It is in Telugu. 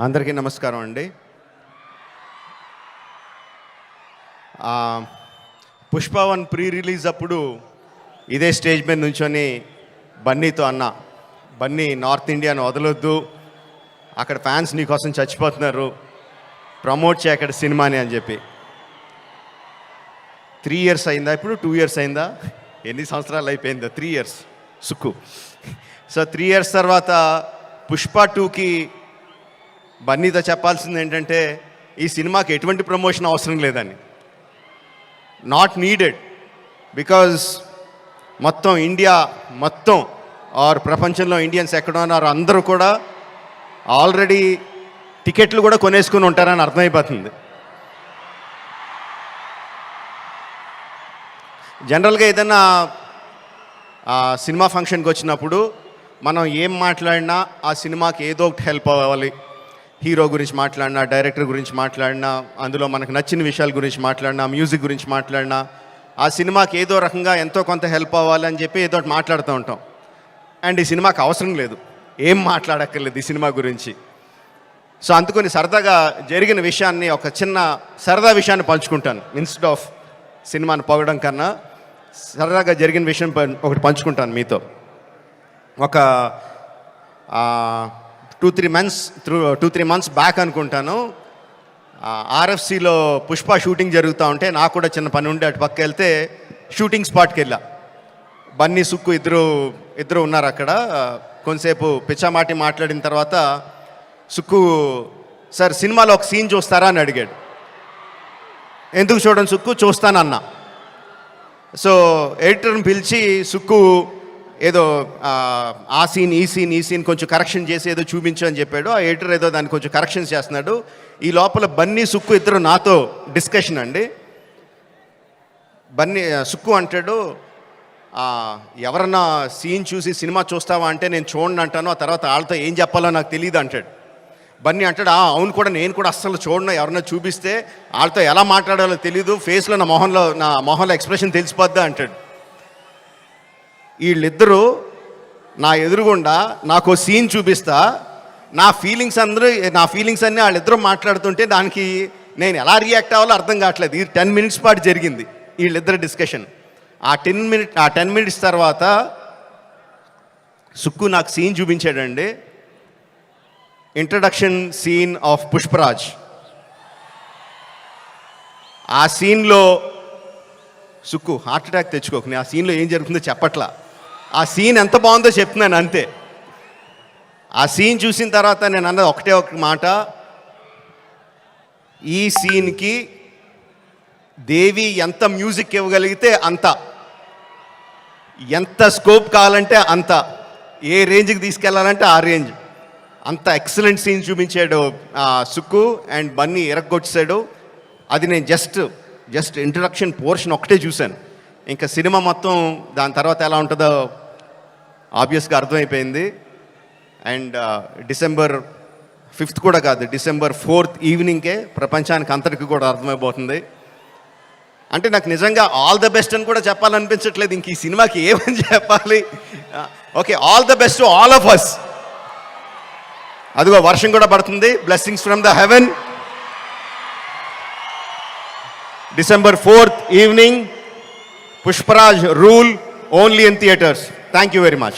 అందరికీ నమస్కారం అండి. పుష్ప 1 ప్రీ రిలీజ్ అప్పుడు ఇదే స్టేజ్ మీద నుంచొని బన్నీతో అన్న, బన్నీ నార్త్ ఇండియాను వదలొద్దు, అక్కడ ఫ్యాన్స్ నీకోసం చచ్చిపోతున్నారు, ప్రమోట్ చేయ అక్కడ సినిమాని అని చెప్పి. 3 years అయిందా, ఇప్పుడు 2 years అయిందా, ఎన్ని సంవత్సరాలు అయిపోయిందా? 3 years సుక్కు. సో 3 years తర్వాత పుష్ప 2కి బన్నీతో చెప్పాల్సింది ఏంటంటే, ఈ సినిమాకి ఎటువంటి ప్రమోషన్ అవసరం లేదని, నాట్ నీడెడ్, బికాజ్ మొత్తం ఇండియా మొత్తం ఆర్ ప్రపంచంలో ఇండియన్స్ ఎక్కడ ఉన్నారు అందరూ కూడా ఆల్రెడీ టికెట్లు కూడా కొనేసుకుని ఉంటారని అర్థమైపోతుంది. జనరల్గా ఏదైనా సినిమా ఫంక్షన్కి వచ్చినప్పుడు మనం ఏం మాట్లాడినా ఆ సినిమాకి ఏదో ఒకటి హెల్ప్ అవ్వాలి. హీరో గురించి మాట్లాడినా, డైరెక్టర్ గురించి మాట్లాడినా, అందులో మనకు నచ్చిన విషయాల గురించి మాట్లాడినా, మ్యూజిక్ గురించి మాట్లాడినా, ఆ సినిమాకి ఏదో రకంగా ఎంతో కొంత హెల్ప్ అవ్వాలి అని చెప్పి ఏదో ఒకటి మాట్లాడుతూ ఉంటాం. అండ్ ఈ సినిమాకి అవసరం లేదు, ఏం మాట్లాడక్కర్లేదు ఈ సినిమా గురించి. సో అందుకని సరదాగా జరిగిన విషయాన్ని, ఒక చిన్న సరదా విషయాన్ని పంచుకుంటాను. ఇన్స్టెడ్ ఆఫ్ సినిమాని పొగడం కన్నా సరదాగా జరిగిన విషయం ఒకటి పంచుకుంటాను మీతో. ఒక 2-3 months బ్యాక్ అనుకుంటాను, ఆర్ఎఫ్సిలో పుష్ప షూటింగ్ జరుగుతూ ఉంటే నాకు కూడా చిన్న పని ఉండి అటు పక్క వెళ్తే షూటింగ్ స్పాట్కి వెళ్ళా. బన్నీ, సుక్కు ఇద్దరు ఉన్నారు అక్కడ. కొంతసేపు పిచ్చామాటి మాట్లాడిన తర్వాత సుక్కు, సార్ సినిమాలో ఒక సీన్ చూస్తారా అని అడిగాడు. ఎందుకు చూడండి సుక్కు, చూస్తానన్నా. సో ఎడిటర్ని పిలిచి సుక్కు ఏదో ఆ సీన్ ఈ సీన్ కొంచెం కరెక్షన్ చేసి ఏదో చూపించు అని చెప్పాడు. ఆ ఎడిటర్ ఏదో దాన్ని కొంచెం కరెక్షన్స్ చేస్తున్నాడు. ఈ లోపల బన్నీ, సుక్కు ఇద్దరు నాతో డిస్కషన్ అండి. బన్నీ, సుక్కు అంటాడు, ఎవరన్నా సీన్ చూసి సినిమా చూస్తావా అంటే నేను చూడండి అంటాను, ఆ తర్వాత వాళ్ళతో ఏం చెప్పాలో నాకు తెలియదు అంటాడు. బన్నీ అంటాడు, అవును కూడా, నేను కూడా అస్సలు చూడను, ఎవరన్నా చూపిస్తే వాళ్ళతో ఎలా మాట్లాడాలో తెలీదు, ఫేస్లో నా మొహంలో ఎక్స్ప్రెషన్ తెలిసిపోద్దా అంటాడు. వీళ్ళిద్దరూ నా ఎదురుగుండా నాకు సీన్ చూపిస్తా, నా ఫీలింగ్స్ అన్నీ వాళ్ళిద్దరూ మాట్లాడుతుంటే దానికి నేను ఎలా రియాక్ట్ అవ్వాలో అర్థం కావట్లేదు. ఈ 10 minutes పాటు జరిగింది వీళ్ళిద్దరు డిస్కషన్. ఆ 10 minutes తర్వాత సుక్కు నాకు సీన్ చూపించాడండి. Introduction scene of Pushparaj. ఆ సీన్లో సుక్కు హార్ట్ అటాక్ తెచ్చుకోకు, ఆ సీన్లో ఏం జరుగుతుందో చెప్పట్లా, ఆ సీన్ ఎంత బాగుందో చెప్తున్నాను అంతే. ఆ సీన్ చూసిన తర్వాత నేను అన్నది ఒకటే ఒక మాట, ఈ సీన్కి దేవి ఎంత మ్యూజిక్ ఇవ్వగలిగితే అంత, ఎంత స్కోప్ కావాలంటే అంత, ఏ రేంజ్కి తీసుకెళ్లాలంటే ఆ రేంజ్, అంత ఎక్సలెంట్ సీన్ చూపించాడు సుక్కు. అండ్ బన్నీ ఎరగొచ్చాడు. అది నేను జస్ట్ ఇంట్రడక్షన్ పోర్షన్ ఒకటే చూశాను. ఇంకా సినిమా మొత్తం దాని తర్వాత ఎలా ఉంటుందో ఆబ్వియస్గా అర్థమైపోయింది. అండ్ December 5th కూడా కాదు, December 4th ఈవినింగ్కే ప్రపంచానికి అంతటికి కూడా అర్థమైపోతుంది. అంటే నాకు నిజంగా ఆల్ ద బెస్ట్ అని కూడా చెప్పాలనిపించట్లేదు, ఇంక ఈ సినిమాకి ఏమని చెప్పాలి. Okay, all the best to all of us. అదిగో వర్షం కూడా పడుతుంది, blessings from the heaven. December 4th evening, Pushparaj rule, only in theatres. Thank you very much.